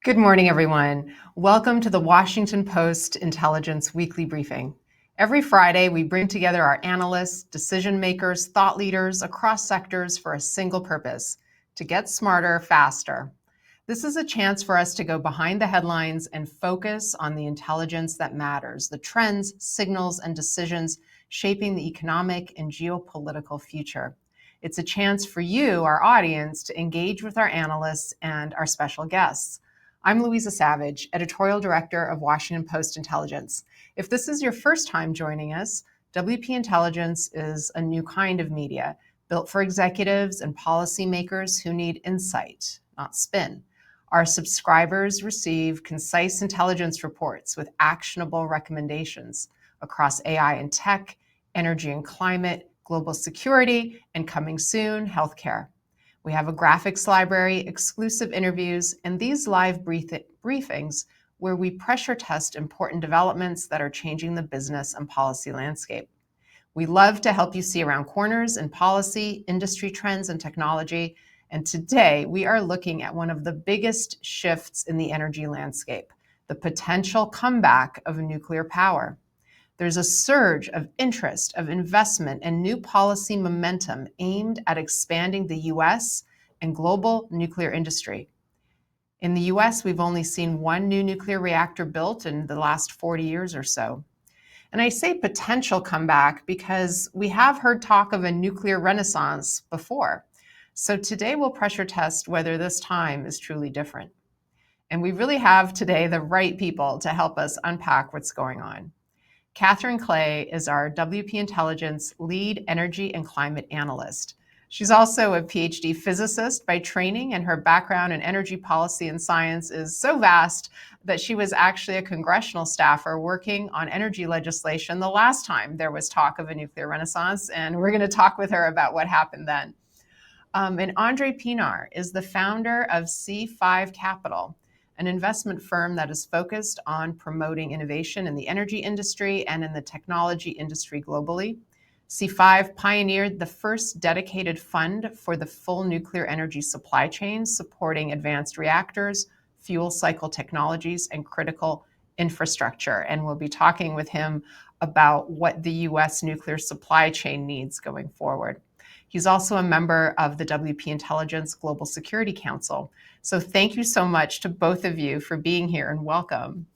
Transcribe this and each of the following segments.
Good morning, everyone. Welcome to the Washington Post Intelligence Weekly Briefing. Every Friday, we bring together our analysts, decision makers, thought leaders across sectors for a single purpose: to get smarter, faster. This is a chance for us to go behind the headlines and focus on the intelligence that matters, the trends, signals, and decisions shaping the economic and geopolitical future. It's a chance for you, our audience, to engage with our analysts and our special guests. I'm Luiza Savage, editorial director of Washington Post Intelligence. If this is your first time joining us, WP Intelligence is a new kind of media built for executives and policymakers who need insight, not spin. Our subscribers receive concise intelligence reports with actionable recommendations across AI and tech, energy and climate, global security, and coming soon, healthcare. We have a graphics library, exclusive interviews, and these live briefings where we pressure test important developments that are changing the business and policy landscape. We love to help you see around corners in policy, industry trends, and technology. And today we are looking at one of the biggest shifts in the energy landscape: the potential comeback of nuclear power. There's a surge of interest, of investment, and new policy momentum aimed at expanding the US and global nuclear industry. In the US, we've only seen one new nuclear reactor built in the last 40 years or so. And I say potential comeback because we have heard talk of a nuclear renaissance before. So today we'll pressure test whether this time is truly different. And we really have today the right people to help us unpack what's going on. Kathryn Clay is our WP Intelligence lead energy and climate analyst. She's also a PhD physicist by training, and her background in energy policy and science is so vast that she was actually a congressional staffer working on energy legislation the last time there was talk of a nuclear renaissance, and we're going to talk with her about what happened then. And André Pienaar is the founder of C5 Capital, an investment firm that is focused on promoting innovation in the energy industry and in the technology industry globally. C5 pioneered the first dedicated fund for the full nuclear energy supply chain, supporting advanced reactors, fuel cycle technologies, and critical infrastructure. And we'll be talking with him about what the US nuclear supply chain needs going forward. He's also a member of the WP Intelligence Global Security Council. So thank you so much to both of you for being here, and welcome.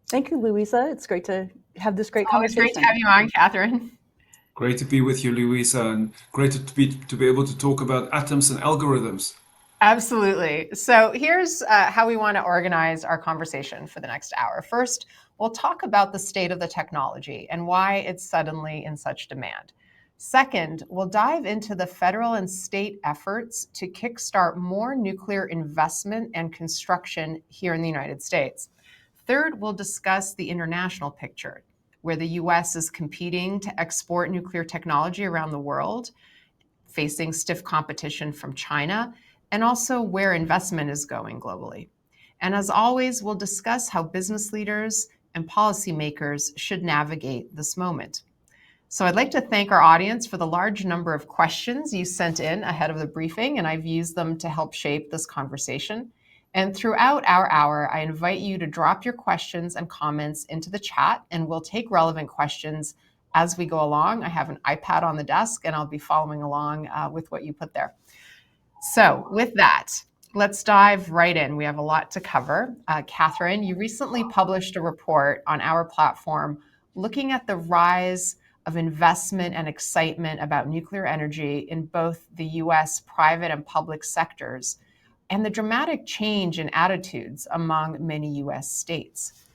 Thank you, Luiza. It's great to have this great conversation. It's great to have you on, Kathryn. Great to be with you, Luiza, and great to be able to talk about atoms and algorithms. Absolutely. So here's how we want to organize our conversation for the next hour. First, we'll talk about the state of the technology and why it's suddenly in such demand. Second, we'll dive into the federal and state efforts to kickstart more nuclear investment and construction here in the United States. Third, we'll discuss the international picture, where the US is competing to export nuclear technology around the world, facing stiff competition from China, and also where investment is going globally. And as always, we'll discuss how business leaders and policymakers should navigate this moment. So I'd like to thank our audience for the large number of questions you sent in ahead of the briefing, and I've used them to help shape this conversation. And throughout our hour, I invite you to drop your questions and comments into the chat, and we'll take relevant questions as we go along. I have an iPad on the desk, and I'll be following along with what you put there. So with that, let's dive right in. We have a lot to cover. Kathryn, you recently published a report on our platform looking at the rise of investment and excitement about nuclear energy in both the US private and public sectors, and the dramatic change in attitudes among many US states.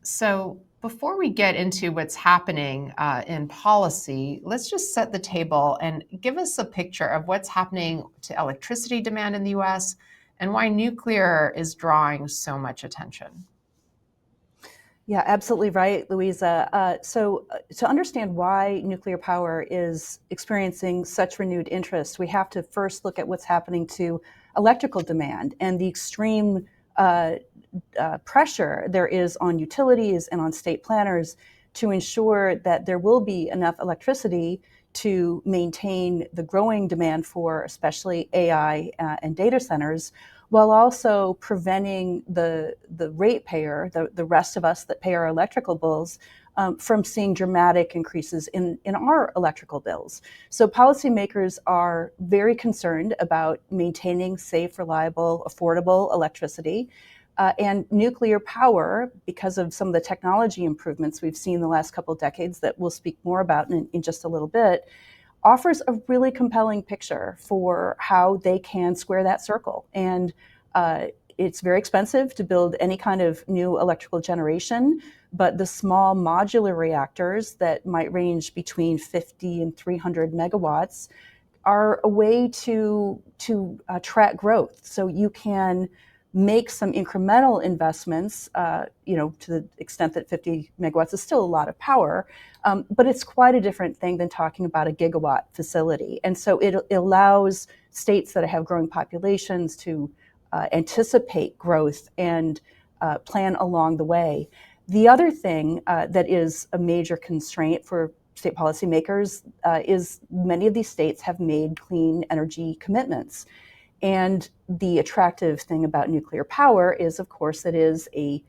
So before we get into what's happening in policy, let's just set the table and give us a picture of what's happening to electricity demand in the US and why nuclear is drawing so much attention. Yeah, absolutely right, Luiza. So to understand why nuclear power is experiencing such renewed interest, we have to first look at what's happening to electrical demand and the extreme pressure there is on utilities and on state planners to ensure that there will be enough electricity to maintain the growing demand for especially AI and data centers, while also preventing the ratepayer, the rest of us that pay our electrical bills, from seeing dramatic increases in our electrical bills. So policymakers are very concerned about maintaining safe, reliable, affordable electricity. And nuclear power, because of some of the technology improvements we've seen in the last couple of decades that we'll speak more about in just a little bit, offers a really compelling picture for how they can square that circle. And it's very expensive to build any kind of new electrical generation, but the small modular reactors that might range between 50 and 300 megawatts are a way to track growth. So you can make some incremental investments, to the extent that 50 megawatts is still a lot of power, but it's quite a different thing than talking about a gigawatt facility. And so it allows states that have growing populations to anticipate growth and plan along the way. The other thing that is a major constraint for state policymakers is many of these states have made clean energy commitments. And the attractive thing about nuclear power is, of course, it is a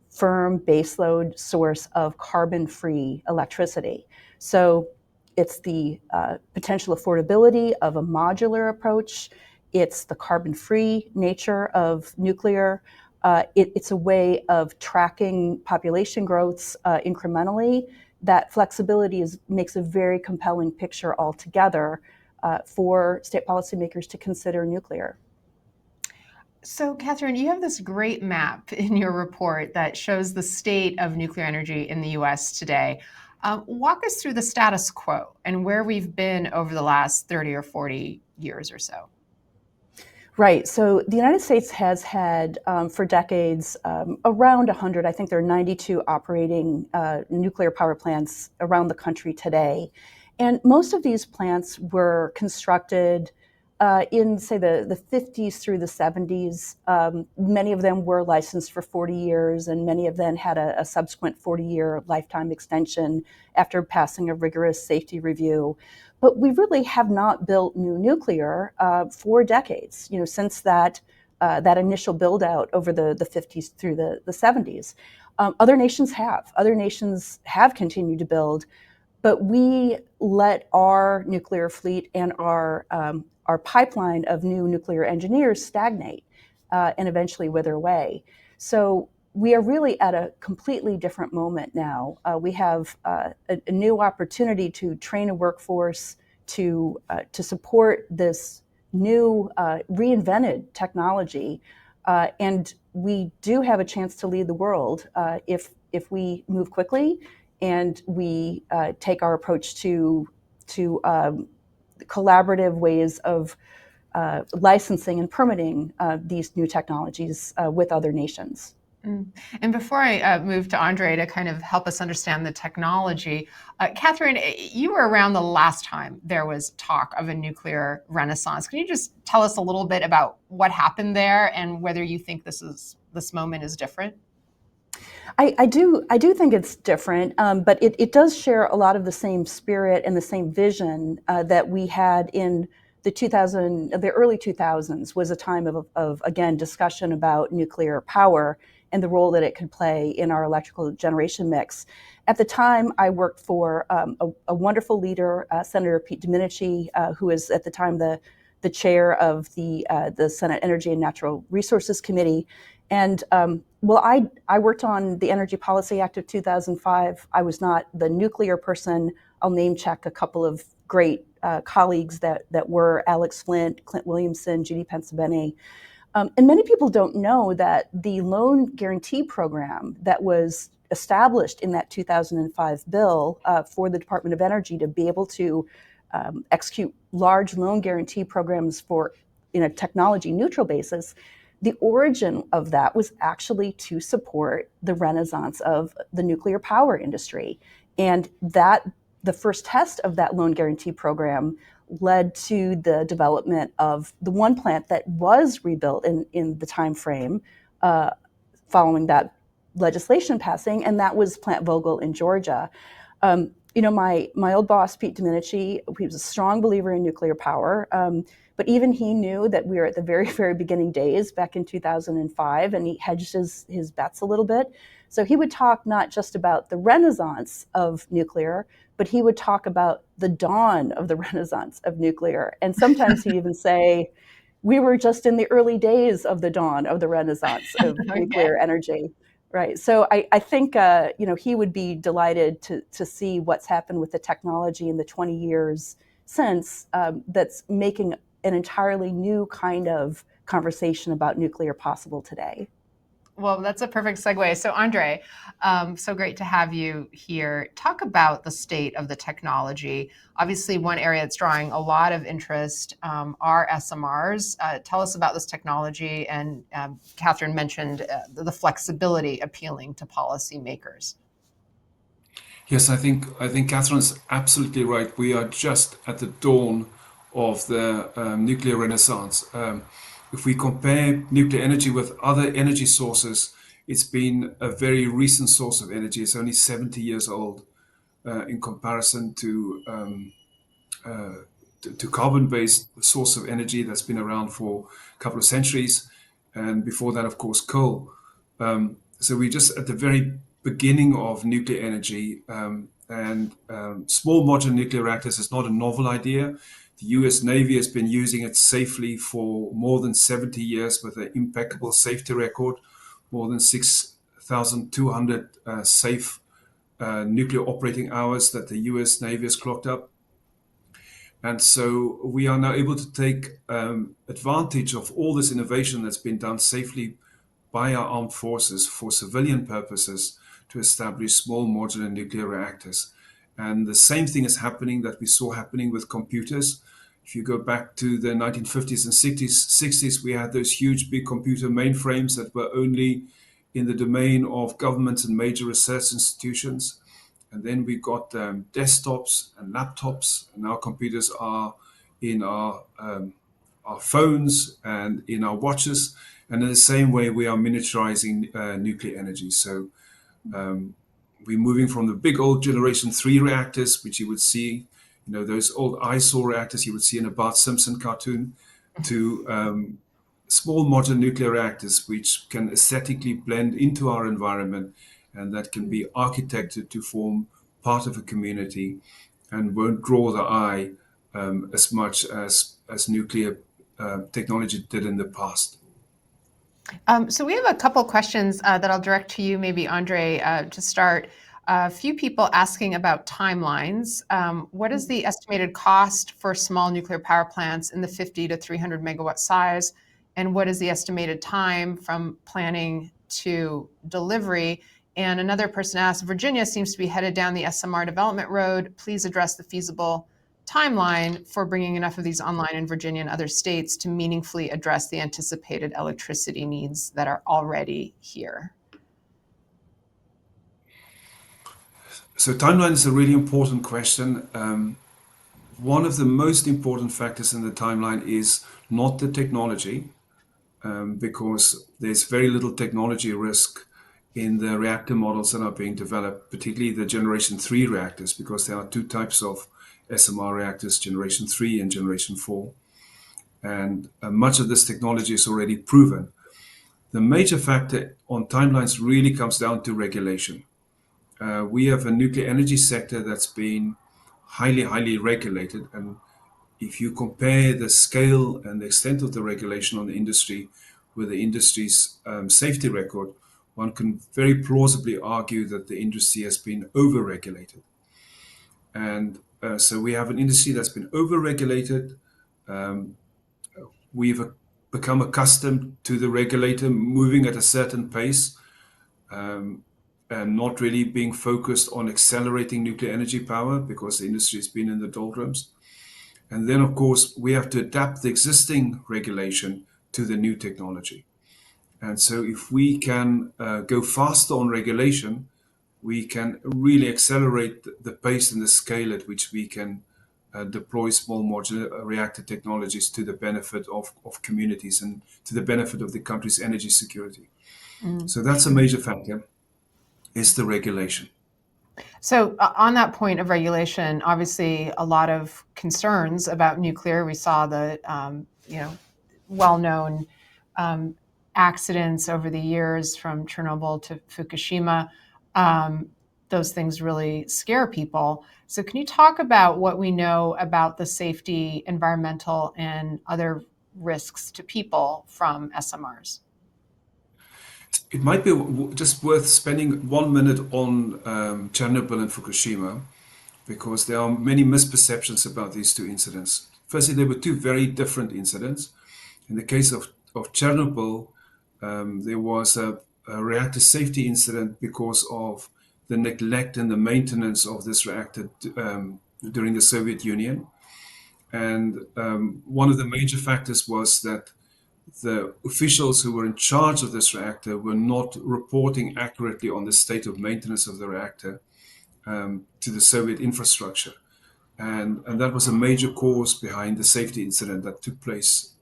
firm baseload source of carbon-free electricity. So it's the potential affordability of a modular approach. It's the carbon-free nature of nuclear. It's a way of tracking population growths incrementally. That flexibility makes a very compelling picture altogether for state policymakers to consider nuclear. So, Kathryn, you have this great map in your report that shows the state of nuclear energy in the US today. Walk us through the status quo and where we've been over the last 30 or 40 years or so. Right. So the United States has had for decades around 100, I think there are 92 operating nuclear power plants around the country today. And most of these plants were constructed in, say, the 50s through the 70s. Many of them were licensed for 40 years, and many of them had a subsequent 40-year lifetime extension after passing a rigorous safety review. But we really have not built new nuclear for decades, since that initial build out over the 50s through the 70s. Other nations have. Other nations have continued to build, but we let our nuclear fleet and our pipeline of new nuclear engineers stagnate and eventually wither away. So we are really at a completely different moment now. We have a new opportunity to train a workforce to support this new reinvented technology, and we do have a chance to lead the world if we move quickly and we take our approach to collaborative ways of licensing and permitting these new technologies with other nations. And before I move to André to kind of help us understand the technology, Kathryn, you were around the last time there was talk of a nuclear renaissance. Can you just tell us a little bit about what happened there and whether you think this moment is different? I do think it's different, but it does share a lot of the same spirit and the same vision that we had in the early 2000s. Was a time of again discussion about nuclear power and the role that it could play in our electrical generation mix. At the time, I worked for a wonderful leader, Senator Pete Domenici, who was at the time the chair of the Senate Energy and Natural Resources Committee. And I worked on the Energy Policy Act of 2005. I was not the nuclear person. I'll name check a couple of great colleagues that were Alex Flint, Clint Williamson, Judy Pensabene. And many people don't know that the loan guarantee program that was established in that 2005 bill for the Department of Energy to be able to execute large loan guarantee programs for in a technology neutral basis, the origin of that was actually to support the renaissance of the nuclear power industry. And that the first test of that loan guarantee program led to the development of the one plant that was rebuilt in the time frame following that legislation passing, and that was Plant Vogtle in Georgia. my old boss, Pete Domenici, he was a strong believer in nuclear power. But even he knew that we were at the very, very beginning days back in 2005, and he hedged his bets a little bit. So he would talk not just about the renaissance of nuclear, but he would talk about the dawn of the renaissance of nuclear. And sometimes he'd even say, we were just in the early days of the dawn of the renaissance of nuclear energy. Right. So I think, he would be delighted to see what's happened with the technology in the 20 years since, that's making an entirely new kind of conversation about nuclear possible today. Well, that's a perfect segue. So, André, so great to have you here. Talk about the state of the technology. Obviously, one area that's drawing a lot of interest are SMRs. Tell us about this technology. And Kathryn mentioned the flexibility appealing to policymakers. Yes, I think Kathryn's absolutely right. We are just at the dawn of the nuclear renaissance. If we compare nuclear energy with other energy sources, it's been a very recent source of energy. It's only 70 years old in comparison to carbon-based source of energy that's been around for a couple of centuries, and before that, of course, coal. So we're just at the very beginning of nuclear energy, and small modular nuclear reactors is not a novel idea. The US Navy has been using it safely for more than 70 years with an impeccable safety record, more than 6,200 safe nuclear operating hours that the US Navy has clocked up. And so we are now able to take advantage of all this innovation that's been done safely by our armed forces for civilian purposes to establish small modular nuclear reactors. And the same thing is happening that we saw happening with computers. If you go back to the 1950s and 60s, we had those huge big computer mainframes that were only in the domain of governments and major research institutions. And then we got desktops and laptops, and now computers are in our phones and in our watches. And in the same way, we are miniaturizing nuclear energy. So we're moving from the big old generation 3 reactors, which you would see, those old eyesore reactors you would see in a Bart Simpson cartoon, to small modular nuclear reactors, which can aesthetically blend into our environment, and that can be architected to form part of a community and won't draw the eye as much as nuclear technology did in the past. So we have a couple questions that I'll direct to you, maybe André, to start. A few people asking about timelines. What is the estimated cost for small nuclear power plants in the 50 to 300 megawatt size? And what is the estimated time from planning to delivery? And another person asked, Virginia seems to be headed down the SMR development road. Please address the feasible timeline for bringing enough of these online in Virginia and other states to meaningfully address the anticipated electricity needs that are already here. So timeline is a really important question. One of the most important factors in the timeline is not the technology, because there's very little technology risk in the reactor models that are being developed, particularly the generation 3 reactors, because there are two types of SMR reactors, generation 3 and generation 4. And much of this technology is already proven. The major factor on timelines really comes down to regulation. We have a nuclear energy sector that's been highly, highly regulated. And if you compare the scale and the extent of the regulation on the industry with the industry's safety record, one can very plausibly argue that the industry has been over-regulated. And so we have an industry that's been over-regulated. We've become accustomed to the regulator moving at a certain pace, and not really being focused on accelerating nuclear energy power because the industry has been in the doldrums. And then, of course, we have to adapt the existing regulation to the new technology. And so if we can go faster on regulation, we can really accelerate the pace and the scale at which we can deploy small modular reactor technologies to the benefit of communities and to the benefit of the country's energy security. So that's a major factor, is the regulation. So on that point of regulation, obviously a lot of concerns about nuclear. We saw the well-known accidents over the years from Chernobyl to Fukushima. Those things really scare people. So can you talk about what we know about the safety, environmental, and other risks to people from SMRs? It might be just worth spending 1 minute on Chernobyl and Fukushima, because there are many misperceptions about these two incidents. Firstly, they were two very different incidents. In the case of Chernobyl, there was a reactor safety incident because of the neglect and the maintenance of this reactor during the Soviet Union. And one of the major factors was that the officials who were in charge of this reactor were not reporting accurately on the state of maintenance of the reactor to the Soviet infrastructure. And that was a major cause behind the safety incident that took place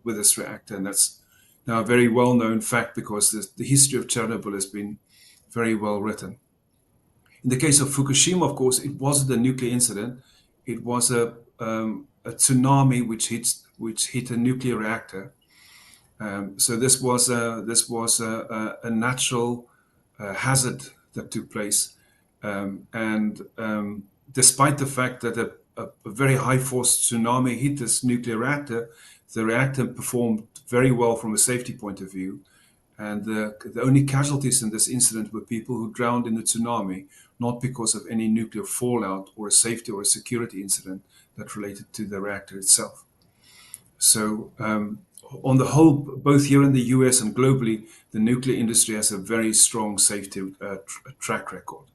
with this reactor. And that's now a very well-known fact, because the history of Chernobyl has been very well written. In the case of Fukushima, of course, it wasn't a nuclear incident. It was a tsunami which hit a nuclear reactor. So this was a natural hazard that took place. And despite the fact that a very high force tsunami hit this nuclear reactor, the reactor performed very well from a safety point of view. And the only casualties in this incident were people who drowned in the tsunami, not because of any nuclear fallout or a safety or a security incident that related to the reactor itself. So on the whole, both here in the US and globally, the nuclear industry has a very strong safety track record.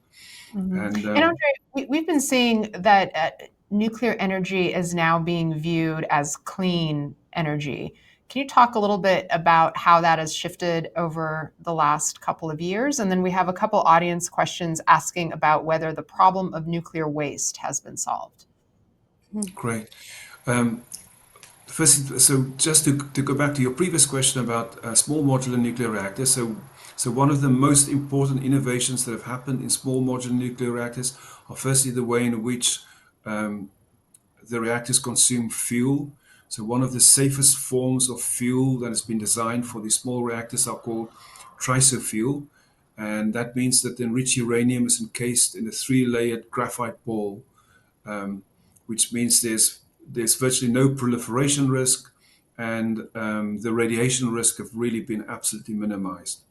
Mm-hmm. And André, we've been seeing that nuclear energy is now being viewed as clean energy. Can you talk a little bit about how that has shifted over the last couple of years? And then we have a couple audience questions asking about whether the problem of nuclear waste has been solved. Great. First, so just to go back to your previous question about small modular nuclear reactors. So one of the most important innovations that have happened in small modular nuclear reactors are firstly the way in which the reactors consume fuel. So one of the safest forms of fuel that has been designed for these small reactors are called trisofuel. And that means that the enriched uranium is encased in a 3-layered graphite ball, which means there's virtually no proliferation risk, and the radiation risk have really been absolutely minimized.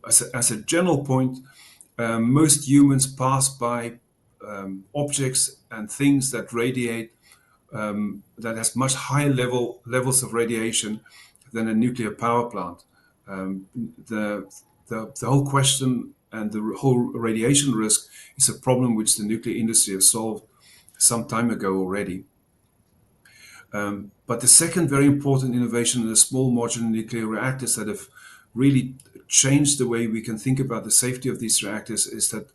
As a general point, most humans pass by objects and things that radiate, that has much higher levels of radiation than a nuclear power plant. The whole question and the whole radiation risk is a problem which the nuclear industry has solved some time ago already. But the second very important innovation in the small modular nuclear reactors that have really changed the way we can think about the safety of these reactors is that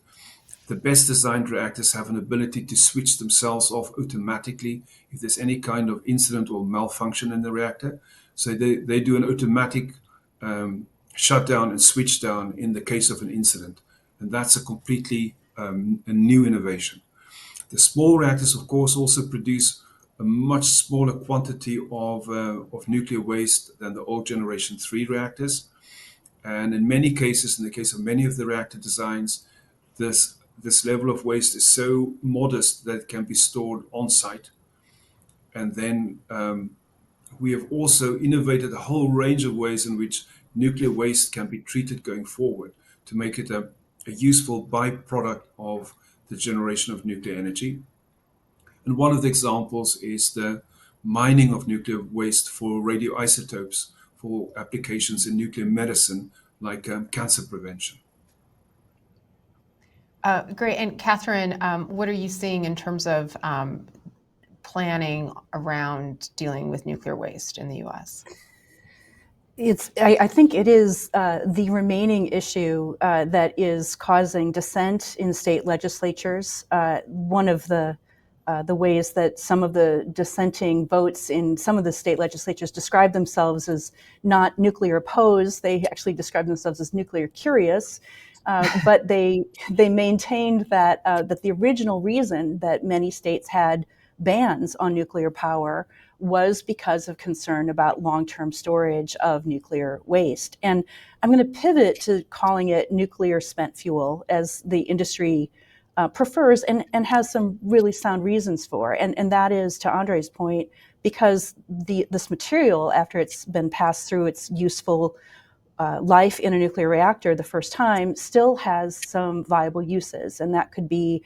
the best designed reactors have an ability to switch themselves off automatically if there's any kind of incident or malfunction in the reactor. So they do an automatic shutdown and switch down in the case of an incident. And that's a completely a new innovation. The small reactors, of course, also produce a much smaller quantity of nuclear waste than the old generation 3 reactors. And in many cases, in the case of many of the reactor designs, this level of waste is so modest that it can be stored on site. And then we have also innovated a whole range of ways in which nuclear waste can be treated going forward to make it a useful byproduct of the generation of nuclear energy. And one of the examples is the mining of nuclear waste for radioisotopes for applications in nuclear medicine, like cancer prevention. Great. And Kathryn, what are you seeing in terms of planning around dealing with nuclear waste in the U.S.? I think it is the remaining issue that is causing dissent in state legislatures. One of the ways that some of the dissenting votes in some of the state legislatures describe themselves as not nuclear opposed, they actually describe themselves as nuclear curious. But they maintained that the original reason that many states had bans on nuclear power was because of concern about long-term storage of nuclear waste. And I'm going to pivot to calling it nuclear spent fuel, as the industry prefers and has some really sound reasons for. And that is, to Andre's point, because this material, after it's been passed through its useful life in a nuclear reactor the first time, still has some viable uses. And that could be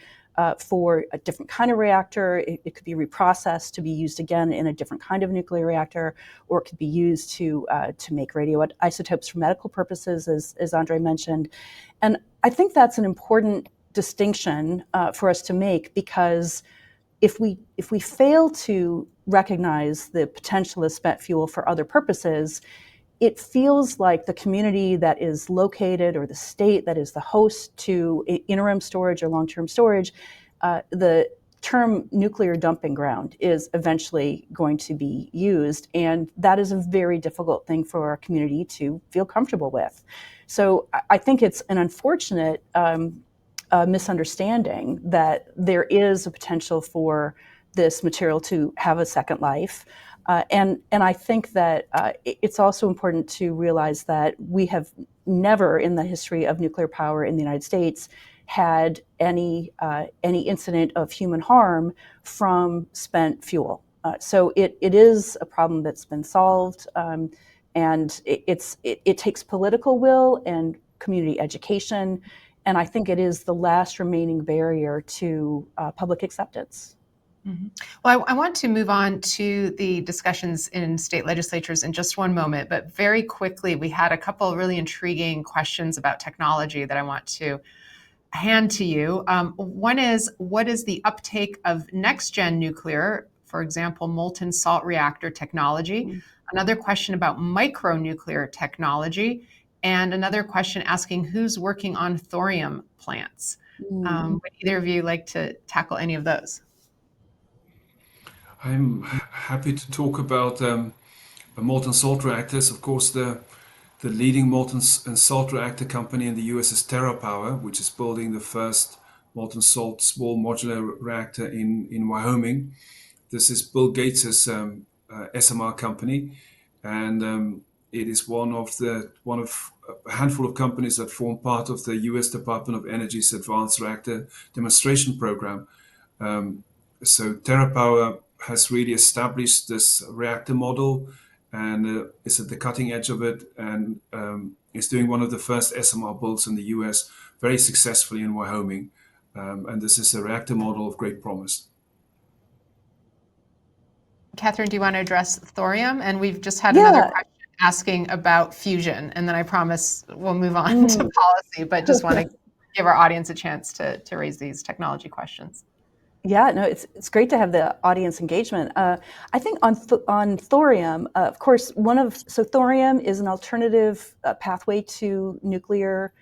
for a different kind of reactor. It could be reprocessed to be used again in a different kind of nuclear reactor, or it could be used to make radioisotopes for medical purposes, as Andre mentioned. And I think that's an important distinction for us to make, because if we fail to recognize the potential of spent fuel for other purposes, it feels like the community that is located, or the state that is the host to interim storage or long-term storage, the term nuclear dumping ground is eventually going to be used. And that is a very difficult thing for our community to feel comfortable with. So I think it's an unfortunate misunderstanding that there is a potential for this material to have a second life. And I think that it's also important to realize that we have never in the history of nuclear power in the United States had any incident of human harm from spent fuel. So it is a problem that's been solved, and it takes political will and community education, and I think it is the last remaining barrier to public acceptance. Mm-hmm. Well, I want to move on to the discussions in state legislatures in just one moment, but very quickly, we had a couple of really intriguing questions about technology that I want to hand to you. One is, what is the uptake of next-gen nuclear, for example, molten salt reactor technology? Mm-hmm. Another question about micronuclear technology, and another question asking who's working on thorium plants. Mm-hmm. Would either of you like to tackle any of those? I'm happy to talk about molten salt reactors. Of course, the leading molten and salt reactor company in the US is TerraPower, which is building the first molten salt small modular reactor in Wyoming. This is Bill Gates' SMR company, and it is one of a handful of companies that form part of the US Department of Energy's Advanced Reactor Demonstration Program. So TerraPower has really established this reactor model and is at the cutting edge of it, and is doing one of the first SMR builds in the US very successfully in Wyoming. And this is a reactor model of great promise. Kathryn, do you want to address thorium? And we've just had another question asking about fusion, and then I promise we'll move on to policy, but just want to give our audience a chance to raise these technology questions. Yeah, no, it's great to have the audience engagement. I think on thorium, of course, so thorium is an alternative pathway to nuclear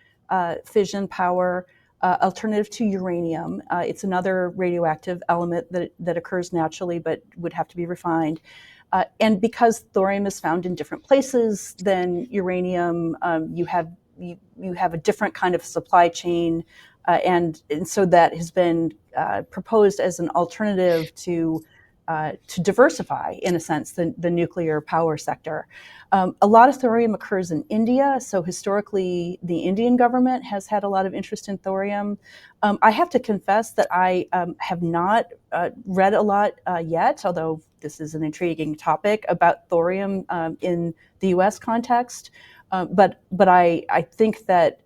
fission power, alternative to uranium. It's another radioactive element that occurs naturally, but would have to be refined. And because thorium is found in different places than uranium, you have a different kind of supply chain. And so that has been proposed as an alternative to diversify, in a sense, the nuclear power sector. A lot of thorium occurs in India, so historically the Indian government has had a lot of interest in thorium. I have to confess that I have not read a lot yet, although this is an intriguing topic, about thorium in the US context. But I think that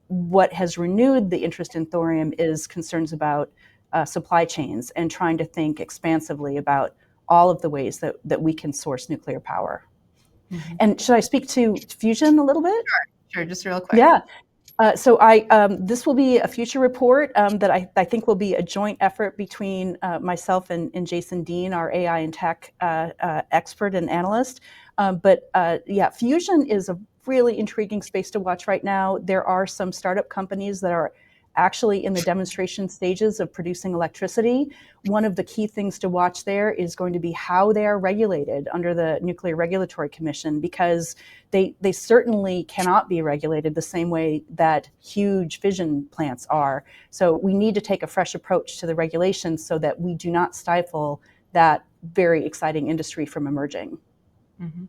what has renewed the interest in thorium is concerns about supply chains and trying to think expansively about all of the ways that we can source nuclear power. Mm-hmm. And should I speak to fusion a little bit? Sure, just real quick. Yeah. So this will be a future report that I think will be a joint effort between myself and Jason Dean, our AI and tech expert and analyst. But fusion is a really intriguing space to watch right now. There are some startup companies that are actually in the demonstration stages of producing electricity. One of the key things to watch there is going to be how they are regulated under the Nuclear Regulatory Commission, because they certainly cannot be regulated the same way that huge fission plants are. So we need to take a fresh approach to the regulations so that we do not stifle that very exciting industry from emerging. Mm-hmm.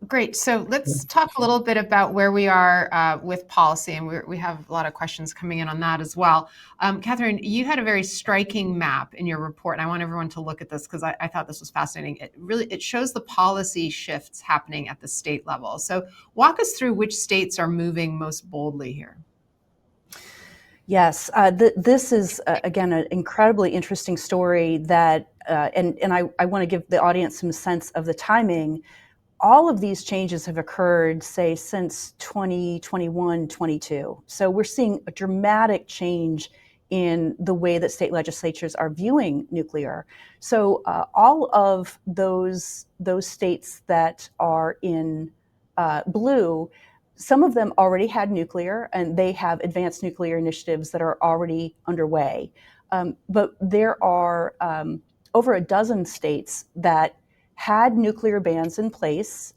Great. So let's talk a little bit about where we are with policy, and we have a lot of questions coming in on that as well. Kathryn, you had a very striking map in your report, and I want everyone to look at this because I thought this was fascinating. It shows the policy shifts happening at the state level. So walk us through which states are moving most boldly here. Yes, this is, again, an incredibly interesting story that, and I want to give the audience some sense of the timing. All of these changes have occurred, say, since 2021, 22. So we're seeing a dramatic change in the way that state legislatures are viewing nuclear. So all of those states that are in blue, some of them already had nuclear, and they have advanced nuclear initiatives that are already underway. But there are over a dozen states that had nuclear bans in place.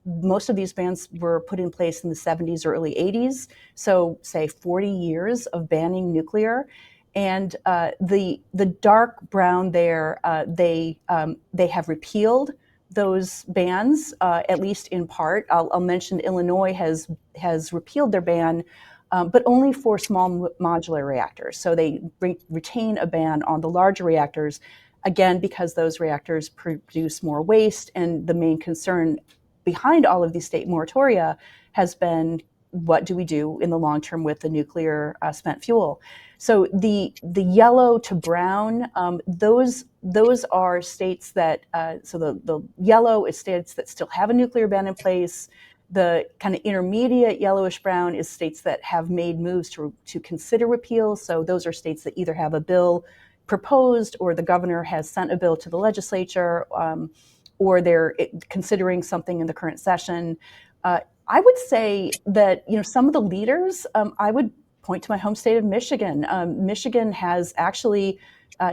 Most of these bans were put in place in the 70s or early 80s, so say 40 years of banning nuclear. And the dark brown there, they have repealed those bans, at least in part. I'll mention Illinois has repealed their ban, but only for small modular reactors. So they retain a ban on the larger reactors, again, because those reactors produce more waste. And the main concern behind all of these state moratoria has been, what do we do in the long term with the nuclear spent fuel? So the yellow to brown, those are states that, so the yellow is states that still have a nuclear ban in place. The kind of intermediate yellowish brown is states that have made moves to consider repeal. So those are states that either have a bill proposed, or the governor has sent a bill to the legislature, or they're considering something in the current session. I would say that, some of the leaders, I would point to my home state of Michigan. Michigan has actually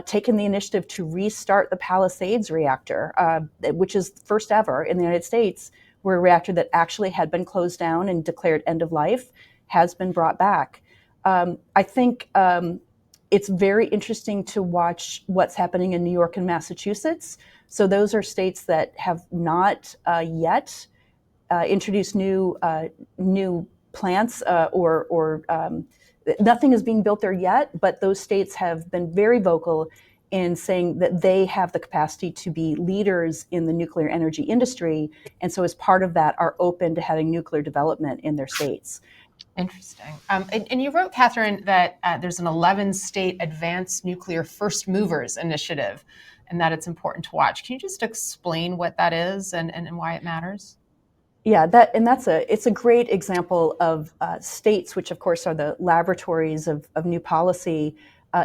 taken the initiative to restart the Palisades reactor, which is first ever in the United States, where a reactor that actually had been closed down and declared end of life has been brought back. I think it's very interesting to watch what's happening in New York and Massachusetts. So those are states that have not yet introduced new plants, or nothing is being built there yet. But those states have been very vocal in saying that they have the capacity to be leaders in the nuclear energy industry, and so as part of that are open to having nuclear development in their states. Interesting. And you wrote, Kathryn, that there's an 11-state advanced nuclear first movers initiative, and that it's important to watch. Can you just explain what that is and why it matters? Yeah, it's a great example of states, which of course are the laboratories of new policy,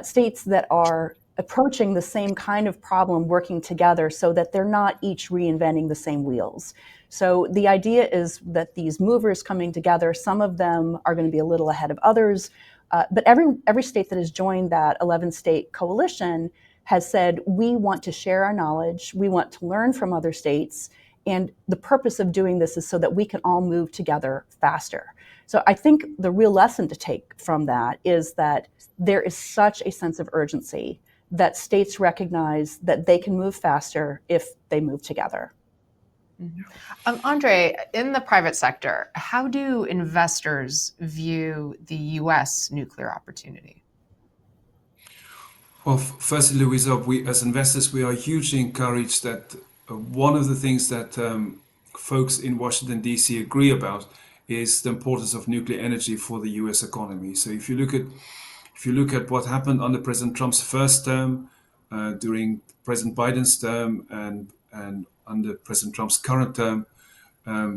states that are approaching the same kind of problem, working together so that they're not each reinventing the same wheels. So the idea is that these movers coming together, some of them are going to be a little ahead of others, but every state that has joined that 11-state coalition has said, we want to share our knowledge, we want to learn from other states, and the purpose of doing this is so that we can all move together faster. So I think the real lesson to take from that is that there is such a sense of urgency that states recognize that they can move faster if they move together. Mm-hmm. André, in the private sector, how do investors view the U.S. nuclear opportunity? Well, firstly, Luiza, we as investors, we are hugely encouraged that one of the things that folks in Washington, D.C. agree about is the importance of nuclear energy for the U.S. economy. So if you look at what happened under President Trump's first term, during President Biden's term, and under President Trump's current term,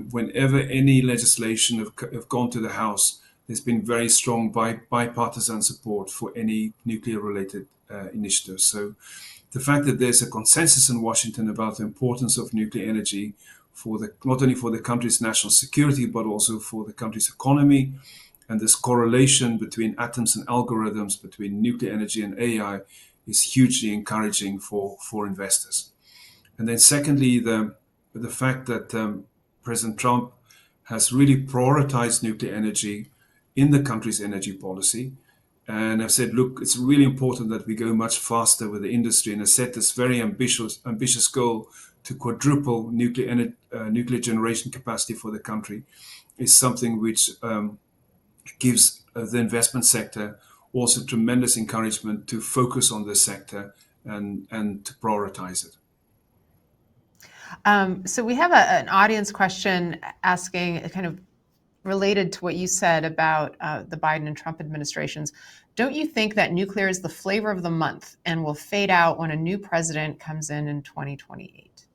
whenever any legislation have gone to the House, there's been very strong bipartisan support for any nuclear-related initiatives. So the fact that there's a consensus in Washington about the importance of nuclear energy not only for the country's national security, but also for the country's economy And this correlation between atoms and algorithms, between nuclear energy and AI, is hugely encouraging for investors. And then secondly, the fact that President Trump has really prioritized nuclear energy in the country's energy policy. And I've said, look, it's really important that we go much faster with the industry, and has set this very ambitious goal to quadruple nuclear generation capacity for the country, is something which gives the investment sector also tremendous encouragement to focus on this sector and to prioritize it. So we have an audience question asking, kind of related to what you said about the Biden and Trump administrations. Don't you think that nuclear is the flavor of the month and will fade out when a new president comes in 2028?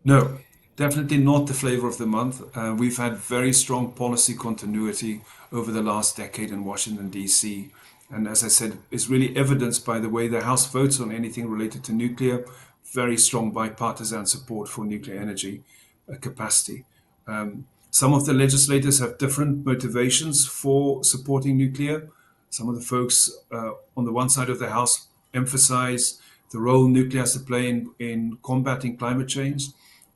No, definitely not the flavor of the month. We've had very strong policy continuity over the last decade in Washington, D.C. And as I said, it's really evidenced by the way the House votes on anything related to nuclear. Very strong bipartisan support for nuclear energy capacity. Some of the legislators have different motivations for supporting nuclear. Some of the folks on the one side of the House emphasize the role nuclear has to play in combating climate change.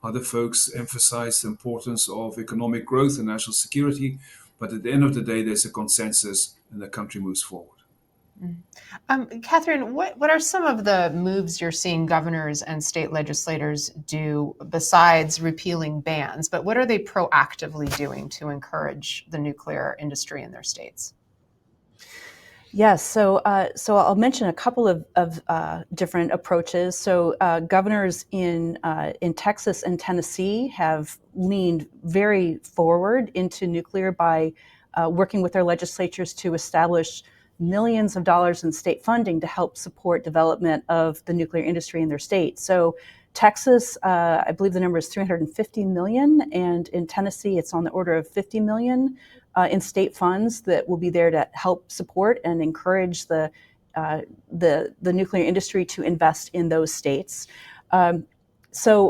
Other folks emphasize the importance of economic growth and national security. But at the end of the day, there's a consensus and the country moves forward. Kathryn, what are some of the moves you're seeing governors and state legislators do besides repealing bans? But what are they proactively doing to encourage the nuclear industry in their states? Yes, so I'll mention a couple of different approaches. So governors in Texas and Tennessee have leaned very forward into nuclear by working with their legislatures to establish millions of dollars in state funding to help support development of the nuclear industry in their state. So Texas, I believe the number is 350 million, and in Tennessee, it's on the order of 50 million in state funds that will be there to help support and encourage the nuclear industry to invest in those states. Some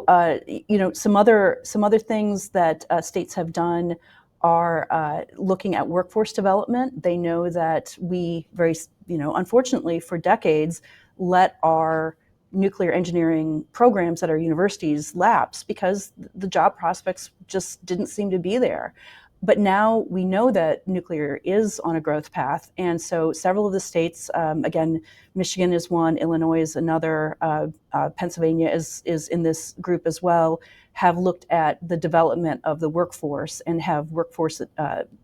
other things that states have done are looking at workforce development. They know that we unfortunately for decades let our nuclear engineering programs at our universities lapse because the job prospects just didn't seem to be there. But now we know that nuclear is on a growth path. And so several of the states, again, Michigan is one, Illinois is another, Pennsylvania is in this group as well, have looked at the development of the workforce and have workforce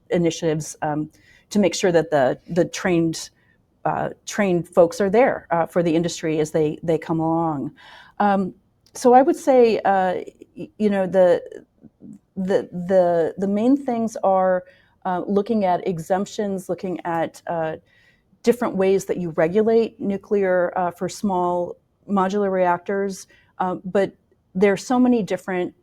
initiatives to make sure that the trained folks are there for the industry as they come along. So I would say, the main things are looking at exemptions, looking at different ways that you regulate nuclear for small modular reactors, but there's so many different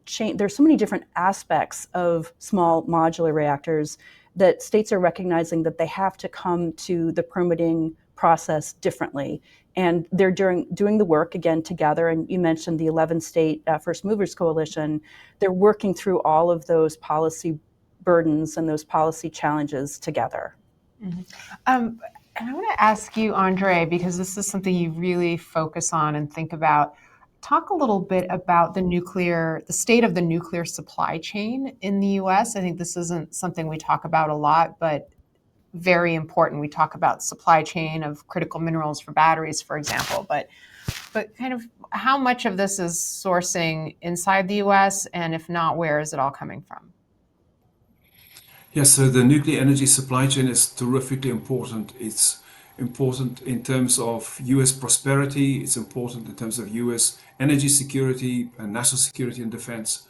aspects of small modular reactors that states are recognizing that they have to come to the permitting process differently. And they're doing the work again together. And you mentioned the 11 state First Movers Coalition. They're working through all of those policy burdens and those policy challenges together. Mm-hmm. And I want to ask you, André, because this is something you really focus on and think about. Talk a little bit about the state of the nuclear supply chain in the U.S. I think this isn't something we talk about a lot, but very important. We talk about supply chain of critical minerals for batteries, for example, but kind of how much of this is sourcing inside the U.S., and if not, where is it all coming from? Yes, so the nuclear energy supply chain is terrifically important. It's important in terms of U.S. prosperity. It's important in terms of U.S. energy security and national security and defense.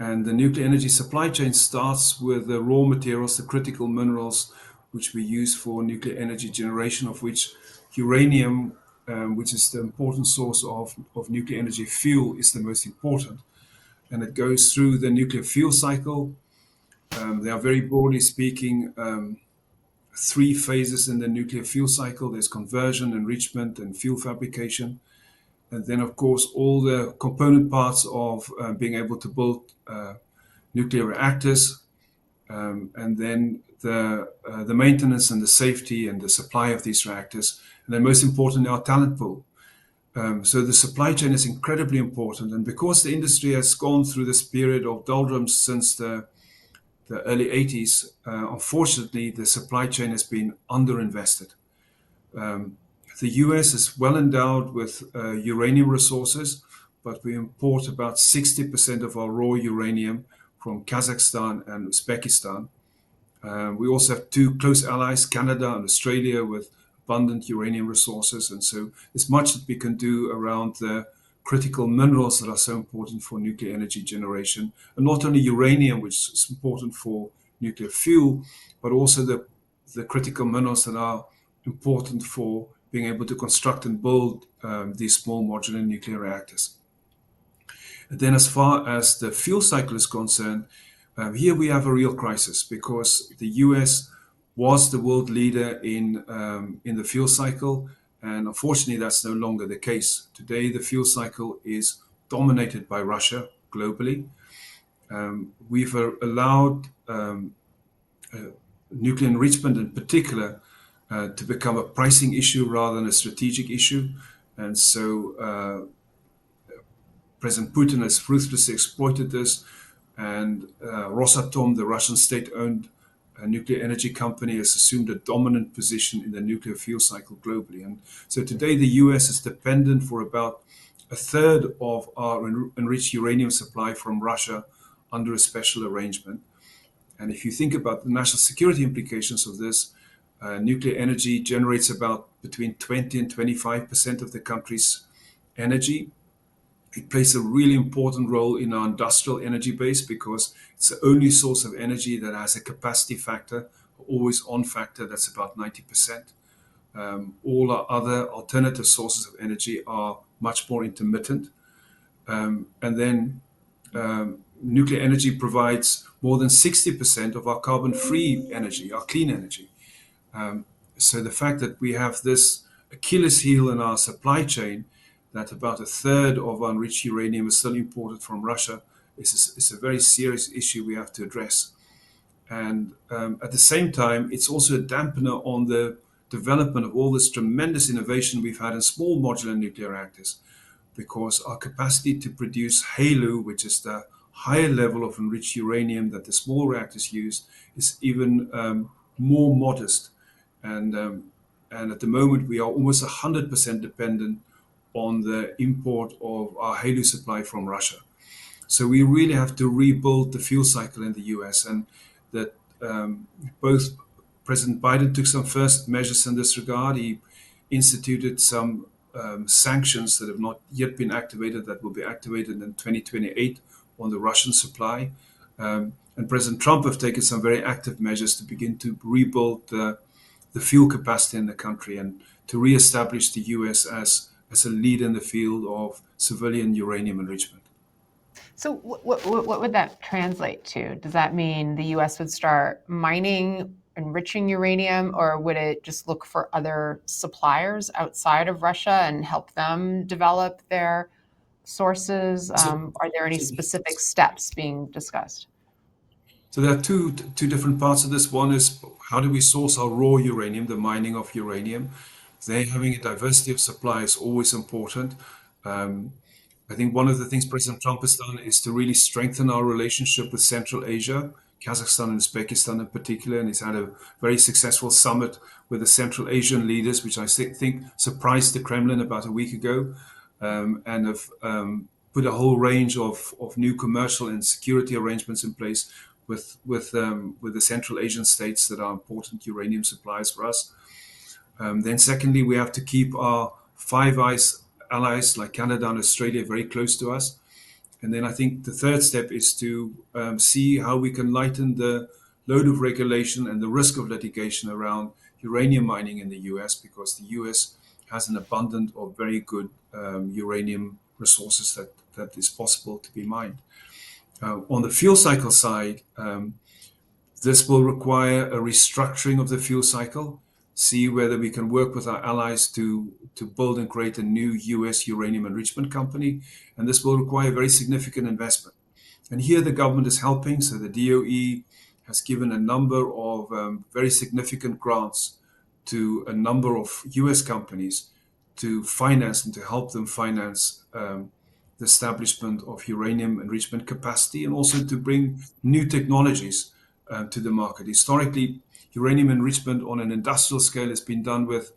And the nuclear energy supply chain starts with the raw materials, the critical minerals, which we use for nuclear energy generation, of which uranium, which is the important source of nuclear energy fuel, is the most important. And it goes through the nuclear fuel cycle. There are, very broadly speaking, 3 phases in the nuclear fuel cycle. There's conversion, enrichment, and fuel fabrication. And then, of course, all the component parts of being able to build nuclear reactors, and then the maintenance and the safety and the supply of these reactors, and then most importantly, our talent pool. So the supply chain is incredibly important, and because the industry has gone through this period of doldrums since the early 80s, unfortunately, the supply chain has been underinvested. The US is well endowed with uranium resources, but we import about 60% of our raw uranium from Kazakhstan and Uzbekistan. We also have two close allies, Canada and Australia, with abundant uranium resources. And so there's much that we can do around the critical minerals that are so important for nuclear energy generation. And not only uranium, which is important for nuclear fuel, but also the critical minerals that are important for being able to construct and build these small modular nuclear reactors. And then as far as the fuel cycle is concerned, here we have a real crisis because the US was the world leader in the fuel cycle, and unfortunately that's no longer the case. Today the fuel cycle is dominated by Russia globally. We've allowed nuclear enrichment in particular to become a pricing issue rather than a strategic issue, and so President Putin has ruthlessly exploited this, and Rosatom, the Russian state-owned nuclear energy company, has assumed a dominant position in the nuclear fuel cycle globally. And so today the US is dependent for about a third of our enriched uranium supply from Russia under a special arrangement. And if you think about the national security implications of this, nuclear energy generates about between 20 and 25% of the country's energy. It plays a really important role in our industrial energy base because it's the only source of energy that has a capacity factor, always on factor, that's about 90%. All our other alternative sources of energy are much more intermittent. And then nuclear energy provides more than 60% of our carbon-free energy, our clean energy. So the fact that we have this Achilles heel in our supply chain, that about a third of our enriched uranium is still imported from Russia, is a very serious issue we have to address. And at the same time, it's also a dampener on the development of all this tremendous innovation we've had in small modular nuclear reactors, because our capacity to produce HALEU, which is the higher level of enriched uranium that the small reactors use, is even more modest. And at the moment, we are almost 100% dependent on the import of our HALEU supply from Russia. So we really have to rebuild the fuel cycle in the US, and that both President Biden took some first measures in this regard. He instituted some sanctions that have not yet been activated, that will be activated in 2028 on the Russian supply. And President Trump have taken some very active measures to begin to rebuild the fuel capacity in the country and to reestablish the US as a leader in the field of civilian uranium enrichment. So what would that translate to? Does that mean the US would start mining, enriching uranium, or would it just look for other suppliers outside of Russia and help them develop their sources? Are there any specific steps being discussed? So there are two different parts of this. One is how do we source our raw uranium, the mining of uranium. There, having a diversity of supply is always important. I think one of the things President Trump has done is to really strengthen our relationship with Central Asia, Kazakhstan and Uzbekistan in particular, and he's had a very successful summit with the Central Asian leaders, which I think surprised the Kremlin about a week ago, and have put a whole range of new commercial and security arrangements in place with the Central Asian states that are important uranium suppliers for us. Then secondly, we have to keep our Five Eyes allies like Canada and Australia very close to us. And then I think the third step is to see how we can lighten the load of regulation and the risk of litigation around uranium mining in the US, because the US has an abundant or very good uranium resources that is possible to be mined. On the fuel cycle side, this will require a restructuring of the fuel cycle, see whether we can work with our allies to build and create a new US uranium enrichment company. And this will require very significant investment. And here the government is helping. So the DOE has given a number of very significant grants to a number of US companies to finance and to help them finance the establishment of uranium enrichment capacity, and also to bring new technologies to the market. Historically, uranium enrichment on an industrial scale has been done with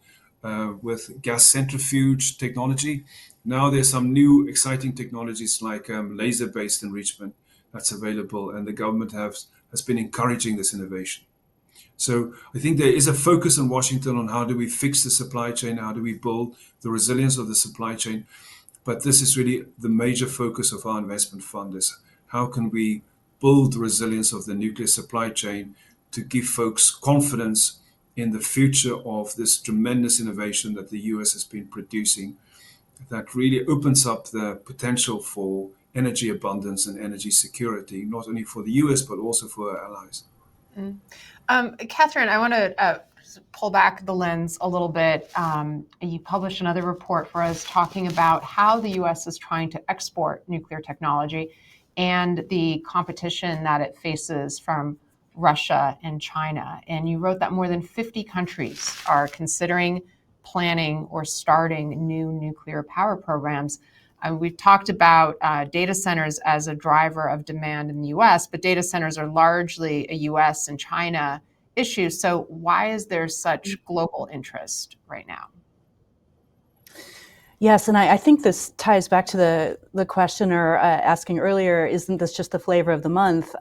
gas centrifuge technology. Now there's some new exciting technologies like laser-based enrichment that's available, and the government has been encouraging this innovation. So I think there is a focus in Washington on how do we fix the supply chain, how do we build the resilience of the supply chain. But this is really the major focus of our investment fund, is how can we build the resilience of the nuclear supply chain to give folks confidence in the future of this tremendous innovation that the US has been producing, that really opens up the potential for energy abundance and energy security, not only for the US, but also for our allies. Kathryn, I want to pull back the lens a little bit. You published another report for us talking about how the US is trying to export nuclear technology and the competition that it faces from Russia and China. And you wrote that more than 50 countries are considering, planning, or starting new nuclear power programs. We've talked about data centers as a driver of demand in the US, but data centers are largely a US and China issue. So why is there such global interest right now? Yes, and I think this ties back to the questioner asking earlier, isn't this just the flavor of the month?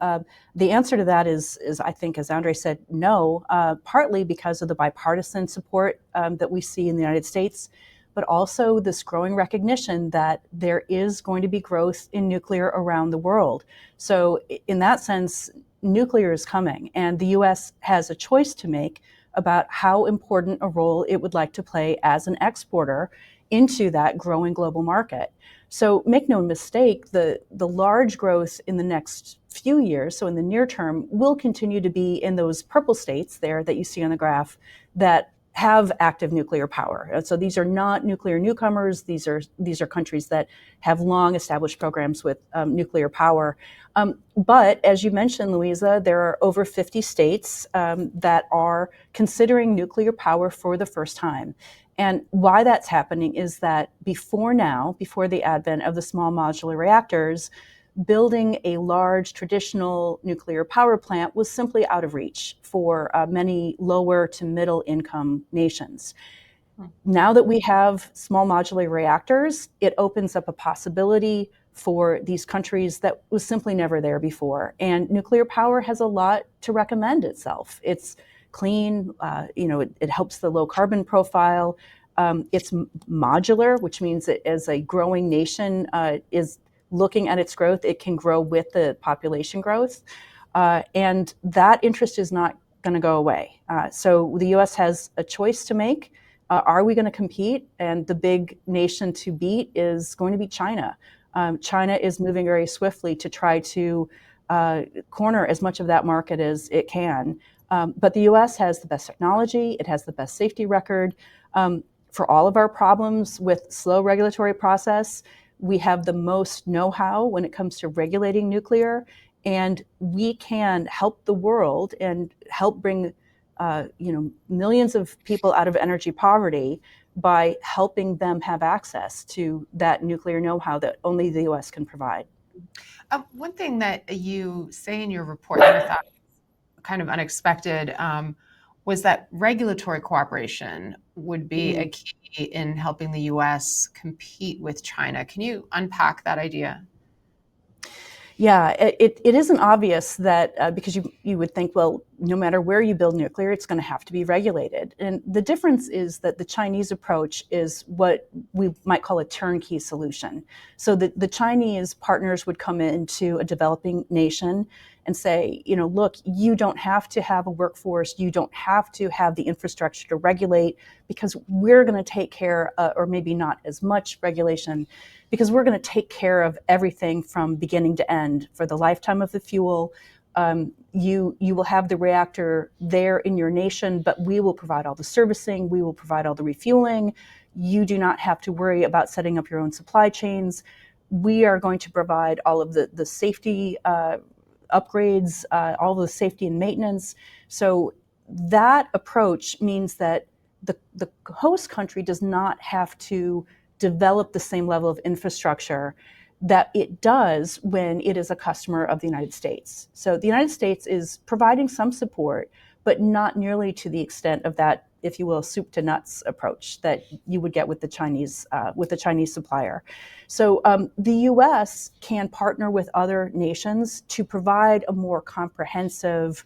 The answer to that is I think, as André said, no, partly because of the bipartisan support that we see in the United States, but also this growing recognition that there is going to be growth in nuclear around the world. So in that sense, nuclear is coming, and the US has a choice to make about how important a role it would like to play as an exporter into that growing global market. So make no mistake, the large growth in the next few years, so in the near term, will continue to be in those purple states there that you see on the graph that have active nuclear power. So these are not nuclear newcomers. These are countries that have long established programs with nuclear power. But as you mentioned, Luiza, there are over 50 states that are considering nuclear power for the first time. And why that's happening is that before the advent of the small modular reactors, building a large traditional nuclear power plant was simply out of reach for many lower to middle income nations. Now that we have small modular reactors, it opens up a possibility for these countries that was simply never there before. And nuclear power has a lot to recommend itself. It's clean, it helps the low carbon profile. It's modular, which means that as a growing nation is looking at its growth, it can grow with the population growth. And that interest is not going to go away. So the US has a choice to make. Are we going to compete? And the big nation to beat is going to be China. China is moving very swiftly to try to corner as much of that market as it can. But the US has the best technology. It has the best safety record. For all of our problems with slow regulatory process, we have the most know-how when it comes to regulating nuclear, and we can help the world and help bring millions of people out of energy poverty by helping them have access to that nuclear know-how that only the US can provide. One thing that you say in your report that I thought was kind of unexpected was that regulatory cooperation would be a key in helping the US compete with China. Can you unpack that idea? Yeah, it isn't obvious that because you would think, well, no matter where you build nuclear, it's going to have to be regulated. And the difference is that the Chinese approach is what we might call a turnkey solution. So the Chinese partners would come into a developing nation and say, look, you don't have to have a workforce, you don't have to have the infrastructure to regulate, because we're going to take care, or maybe not as much regulation, because we're going to take care of everything from beginning to end for the lifetime of the fuel. You will have the reactor there in your nation, but we will provide all the servicing, we will provide all the refueling. You do not have to worry about setting up your own supply chains. We are going to provide all of the safety upgrades, all the safety and maintenance. So that approach means that the host country does not have to develop the same level of infrastructure that it does when it is a customer of the United States. So the United States is providing some support, but not nearly to the extent of that, if you will, soup to nuts approach that you would get with the Chinese supplier. So the U.S. can partner with other nations to provide a more comprehensive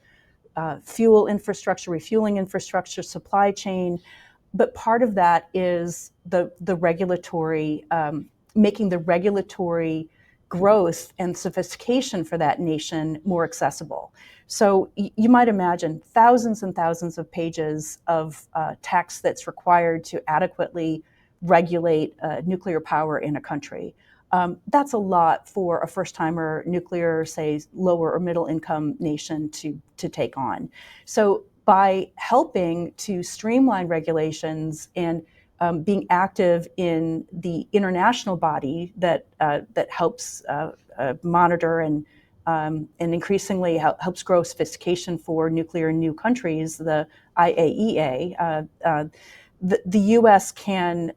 fuel infrastructure, refueling infrastructure, supply chain. But part of that is the regulatory, making the regulatory growth and sophistication for that nation more accessible. So you might imagine thousands and thousands of pages of text that's required to adequately regulate nuclear power in a country. That's a lot for a first-timer nuclear, say, lower or middle-income nation to take on. So by helping to streamline regulations and being active in the international body that helps monitor and increasingly helps grow sophistication for nuclear in new countries, the IAEA, the U.S. can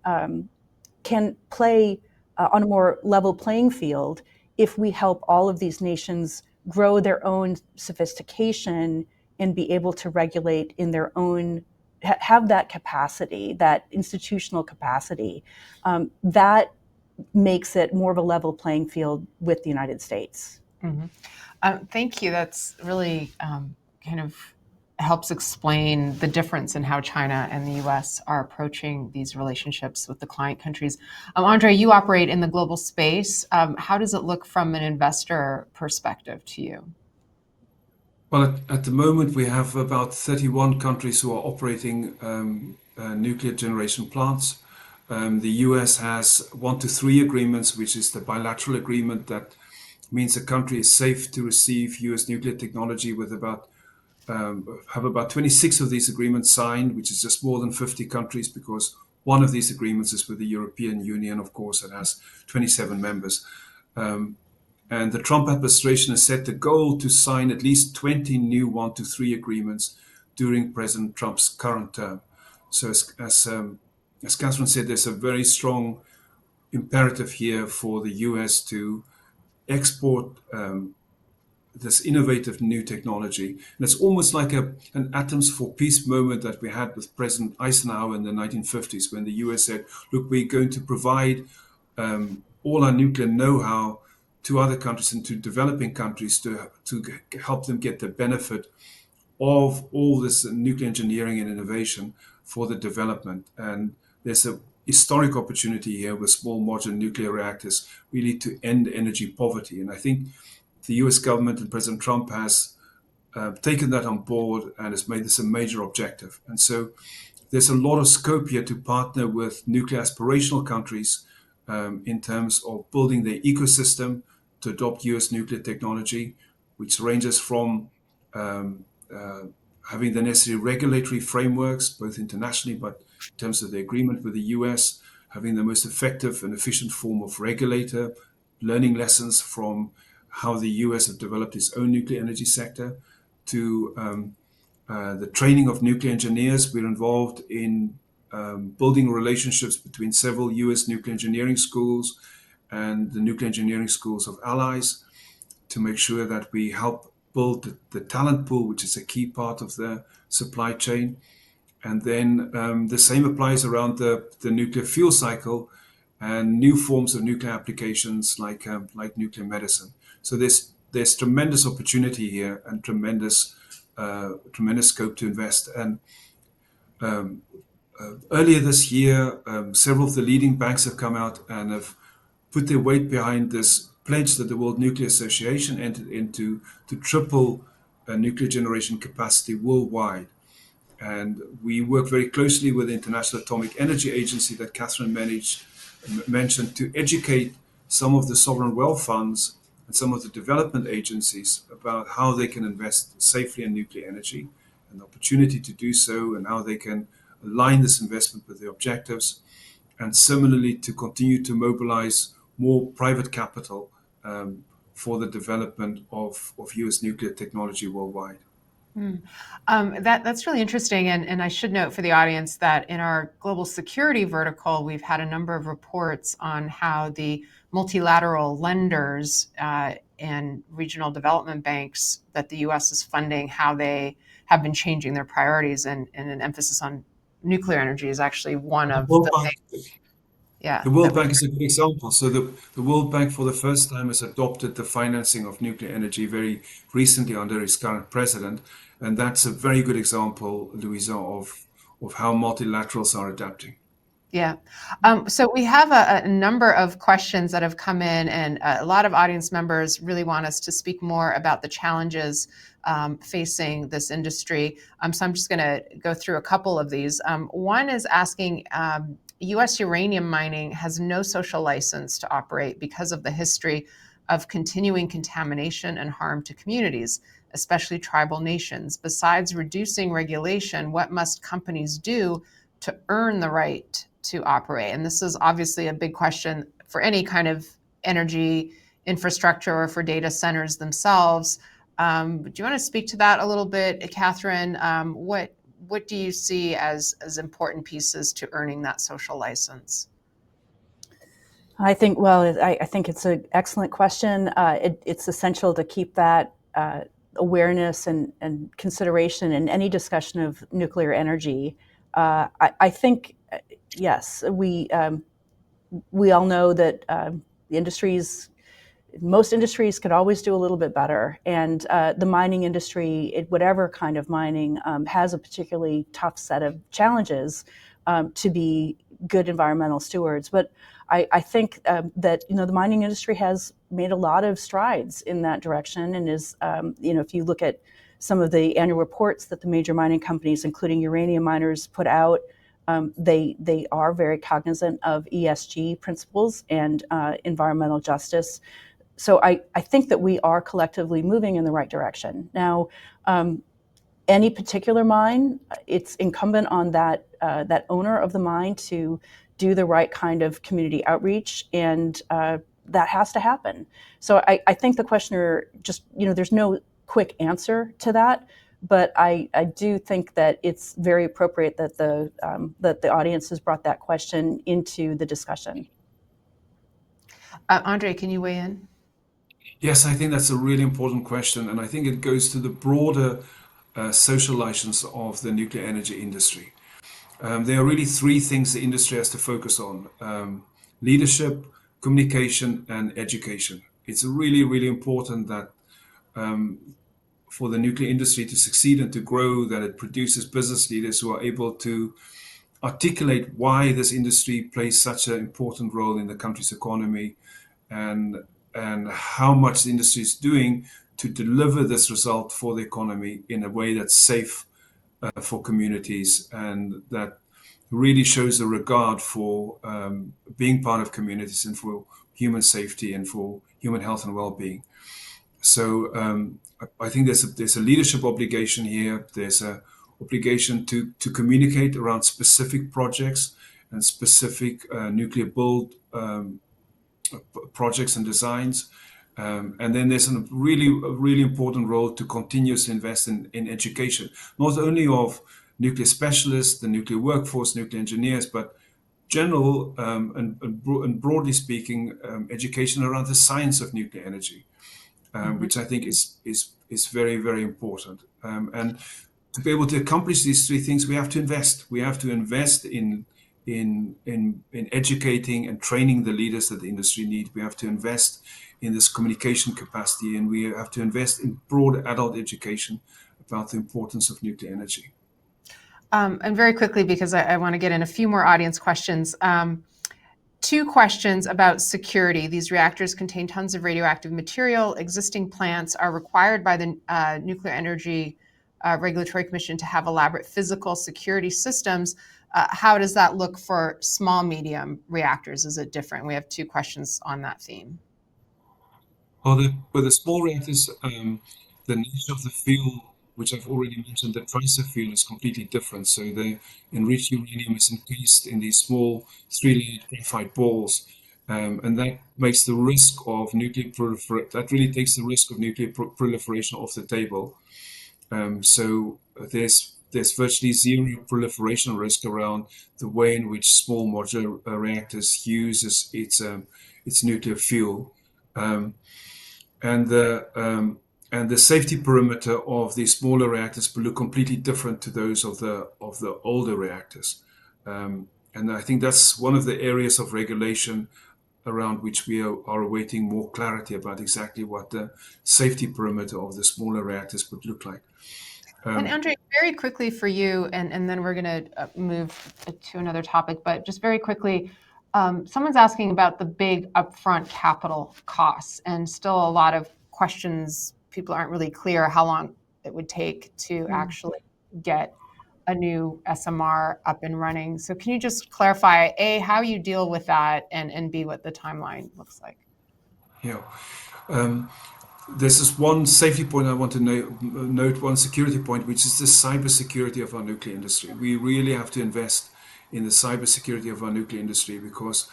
play on a more level playing field if we help all of these nations grow their own sophistication and be able to regulate in their own, have that capacity, that institutional capacity. That makes it more of a level playing field with the United States. Mm-hmm. Thank you. That's really kind of helps explain the difference in how China and the U.S. are approaching these relationships with the client countries. André, you operate in the global space. How does it look from an investor perspective to you? Well, at the moment, we have about 31 countries who are operating nuclear generation plants. The US has 1 to 3 agreements, which is the bilateral agreement that means a country is safe to receive US nuclear technology with have about 26 of these agreements signed, which is just more than 50 countries, because one of these agreements is with the European Union, of course, it has 27 members. And the Trump administration has set the goal to sign at least 20 new 1 to 3 agreements during President Trump's current term. So as Kathryn said, there's a very strong imperative here for the US to export this innovative new technology. And it's almost like an atoms for peace moment that we had with President Eisenhower in the 1950s, when the US said, look, we're going to provide all our nuclear know-how to other countries and to developing countries to help them get the benefit of all this nuclear engineering and innovation for the development. And there's a historic opportunity here with small modular nuclear reactors really to end energy poverty. And I think the US government and President Trump has taken that on board and has made this a major objective. And so there's a lot of scope here to partner with nuclear aspirational countries in terms of building their ecosystem to adopt US nuclear technology, which ranges from having the necessary regulatory frameworks, both internationally, but in terms of the agreement with the US, having the most effective and efficient form of regulator, learning lessons from how the US have developed its own nuclear energy sector, to the training of nuclear engineers. We're involved in building relationships between several US nuclear engineering schools and the nuclear engineering schools of allies to make sure that we help build the talent pool, which is a key part of the supply chain. And then the same applies around the nuclear fuel cycle and new forms of nuclear applications like nuclear medicine. So there's tremendous opportunity here and tremendous scope to invest. And earlier this year, several of the leading banks have come out and have put their weight behind this pledge that the World Nuclear Association entered into to triple nuclear generation capacity worldwide. And we work very closely with the International Atomic Energy Agency that Kathryn mentioned to educate some of the sovereign wealth funds and some of the development agencies about how they can invest safely in nuclear energy and the opportunity to do so, and how they can align this investment with their objectives. And similarly, to continue to mobilize more private capital for the development of US nuclear technology worldwide. That's really interesting. And I should note for the audience that in our global security vertical, we've had a number of reports on how the multilateral lenders and regional development banks that the US is funding, how they have been changing their priorities, and an emphasis on nuclear energy is actually one of World the Bank, things. Yeah. the World Bank is a good example. So the World Bank for the first time has adopted the financing of nuclear energy very recently under its current president. And that's a very good example, Luiza, of how multilaterals are adapting. Yeah. So we have a number of questions that have come in, and a lot of audience members really want us to speak more about the challenges facing this industry. So I'm just going to go through a couple of these. One is asking, U.S. uranium mining has no social license to operate because of the history of continuing contamination and harm to communities, especially tribal nations. Besides reducing regulation, what must companies do to earn the right to operate? And this is obviously a big question for any kind of energy infrastructure or for data centers themselves. Do you want to speak to that a little bit, Kathryn? What do you see as important pieces to earning that social license? I think, I think it's an excellent question. It's essential to keep that awareness and consideration in any discussion of nuclear energy. I think, yes, we all know that most industries could always do a little bit better. And the mining industry, whatever kind of mining, has a particularly tough set of challenges to be good environmental stewards. But I think that the mining industry has made a lot of strides in that direction, and is if you look at some of the annual reports that the major mining companies, including uranium miners, put out, they are very cognizant of ESG principles and environmental justice. So I think that we are collectively moving in the right direction. Now, any particular mine, it's incumbent on that owner of the mine to do the right kind of community outreach, and that has to happen. So I think the questioner just, there's no quick answer to that, but I do think that it's very appropriate that the audience has brought that question into the discussion. André, can you weigh in? Yes, I think that's a really important question, and I think it goes to the broader social license of the nuclear energy industry. There are really three things the industry has to focus on: leadership, communication, and education. It's really, really important that for the nuclear industry to succeed and to grow, that it produces business leaders who are able to articulate why this industry plays such an important role in the country's economy, and how much the industry is doing to deliver this result for the economy in a way that's safe for communities, and that really shows a regard for being part of communities and for human safety and for human health and well-being. So I think there's a leadership obligation here. There's an obligation to communicate around specific projects and specific nuclear build projects and designs. And then there's a really important role to continuously invest in education, not only of nuclear specialists, the nuclear workforce, nuclear engineers, but general and broadly speaking, education around the science of nuclear energy, which I think is very, very important. And to be able to accomplish these three things, we have to invest. We have to invest in educating and training the leaders that the industry need. We have to invest in this communication capacity, and we have to invest in broad adult education about the importance of nuclear energy. And very quickly, because I want to get in a few more audience questions. Two questions about security. These reactors contain tons of radioactive material. Existing plants are required by the Nuclear Energy Regulatory Commission to have elaborate physical security systems. How does that look for small, medium reactors? Is it different? We have two questions on that theme. Well, with the small reactors, the nature of the fuel, which I've already mentioned, the tracer fuel is completely different. So the enriched uranium is encased in these small 3-layered graphite balls, And that makes the risk of nuclear proliferation, that really takes the risk of nuclear proliferation off the table. So there's virtually zero proliferation risk around the way in which small modular reactors uses its nuclear fuel. Um, and the safety perimeter of the smaller reactors will look completely different to those of the older reactors. And I think that's one of the areas of regulation around which we are awaiting more clarity about exactly what the safety perimeter of the smaller reactors would look like. And André, very quickly for you, and then we're going to move to another topic, but just very quickly, someone's asking about the big upfront capital costs, and still a lot of questions. People aren't really clear how long it would take to actually get a new SMR up and running. So can you just clarify, A, how you deal with that, and B, what the timeline looks like? Yeah. There's this one safety point I want to note, one security point, which is the cybersecurity of our nuclear industry. We really have to invest in the cybersecurity of our nuclear industry because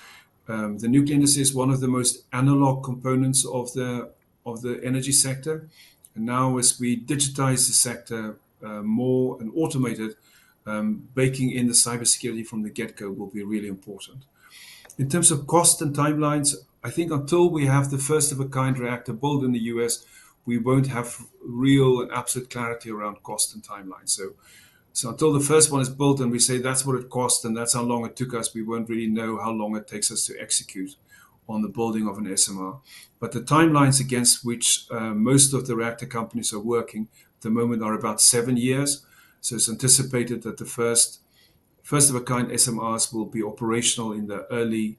the nuclear industry is one of the most analog components of the energy sector. And now, as we digitize the sector more and automate it, baking in the cybersecurity from the get-go will be really important. In terms of cost and timelines, I think until we have the first of a kind reactor built in the US, we won't have real and absolute clarity around cost and timeline. So until the first one is built and we say that's what it cost and that's how long it took us, we won't really know how long it takes us to execute on the building of an SMR. But the timelines against which most of the reactor companies are working at the moment are about 7 years. So it's anticipated that the first of a kind SMRs will be operational in the early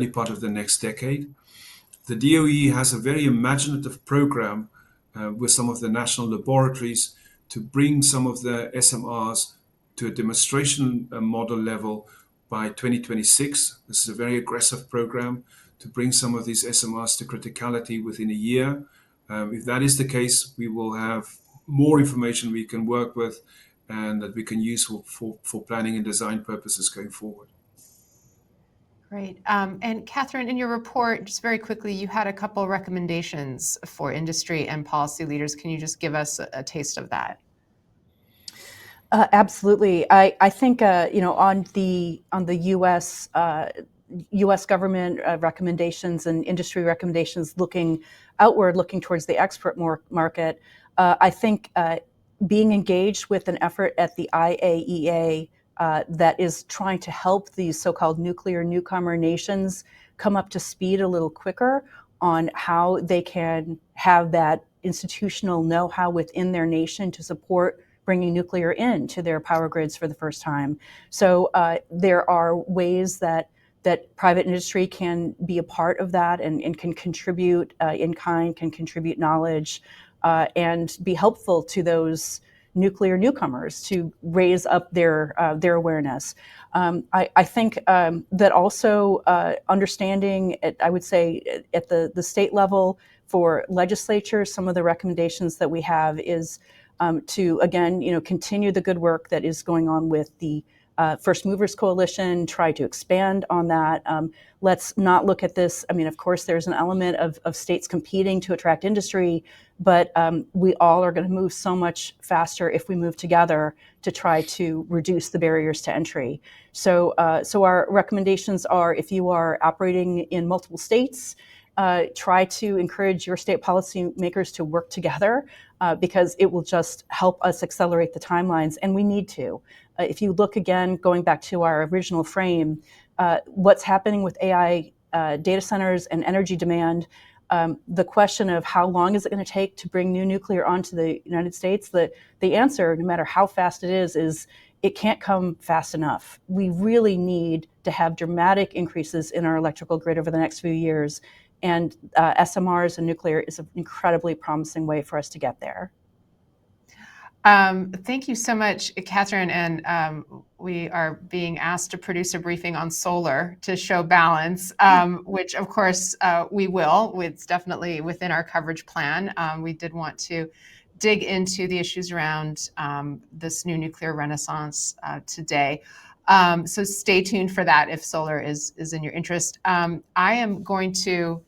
part of the next decade. The DOE has a very imaginative program with some of the national laboratories to bring some of the SMRs to a demonstration model level by 2026. This is a very aggressive program to bring some of these SMRs to criticality within a year. If that is the case, we will have more information we can work with and that we can use for planning and design purposes going forward. Great. And Kathryn, in your report, just very quickly, you had a couple recommendations for industry and policy leaders. Can you just give us a taste of that? Absolutely. I think on the U.S. government recommendations and industry recommendations, looking outward, looking towards the export market, I think being engaged with an effort at the IAEA that is trying to help these so-called nuclear newcomer nations come up to speed a little quicker on how they can have that institutional know-how within their nation to support bringing nuclear into their power grids for the first time. So there are ways that private industry can be a part of that and can contribute in kind, can contribute knowledge, and be helpful to those nuclear newcomers to raise up their awareness. I think that also understanding, I would say, at the state level for legislatures, some of the recommendations that we have is to, again, continue the good work that is going on with the First Movers Coalition, try to expand on that. Let's not look at this. I mean, of course, there's an element of states competing to attract industry, but we all are going to move so much faster if we move together to try to reduce the barriers to entry. So our recommendations are, if you are operating in multiple states, try to encourage your state policymakers to work together because it will just help us accelerate the timelines, and we need to. If you look again, going back to our original frame, what's happening with AI data centers and energy demand, the question of how long is it going to take to bring new nuclear onto the United States, the answer, no matter how fast it is it can't come fast enough. We really need to have dramatic increases in our electrical grid over the next few years, and SMRs and nuclear is an incredibly promising way for us to get there. Thank you so much, Kathryn. And we are being asked to produce a briefing on solar to show balance, which of course we will. It's definitely within our coverage plan. We did want to dig into the issues around this new nuclear renaissance today. So stay tuned for that if solar is in your interest. I am going to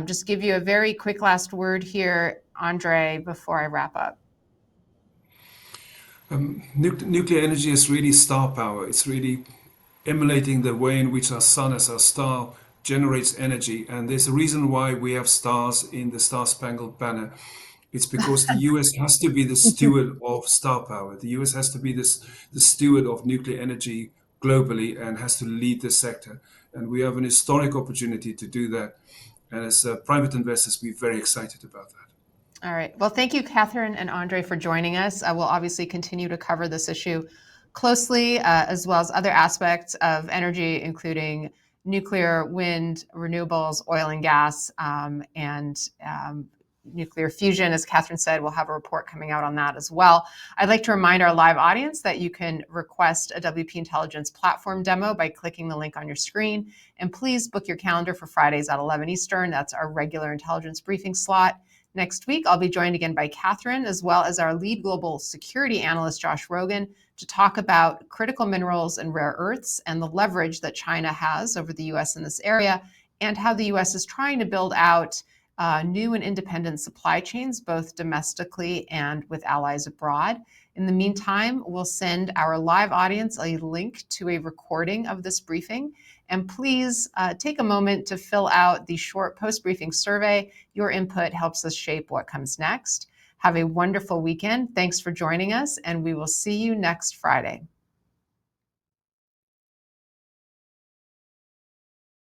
just give you a very quick last word here, Andre, before I wrap up. Nuclear energy is really star power. It's really emulating the way in which our sun as our star generates energy. And there's a reason why we have stars in the Star Spangled Banner. It's because the US has to be the steward of star power. The US has to be the steward of nuclear energy globally and has to lead the sector. And we have an historic opportunity to do that. And as private investors, we're very excited about that. All right. Well, thank you, Kathryn and Andre, for joining us. We'll obviously continue to cover this issue closely, as well as other aspects of energy, including nuclear, wind, renewables, oil and gas, and nuclear fusion. As Kathryn said, we'll have a report coming out on that as well. I'd like to remind our live audience that you can request a WP Intelligence platform demo by clicking the link on your screen. And please book your calendar for Fridays at 11 Eastern. That's our regular intelligence briefing slot. Next week, I'll be joined again by Kathryn, as well as our lead global security analyst, Josh Rogan, to talk about critical minerals and rare earths and the leverage that China has over the US in this area, and how the US is trying to build out new and independent supply chains, both domestically and with allies abroad. In the meantime, we'll send our live audience a link to a recording of this briefing. And please take a moment to fill out the short post-briefing survey. Your input helps us shape what comes next. Have a wonderful weekend. Thanks for joining us, and we will see you next Friday.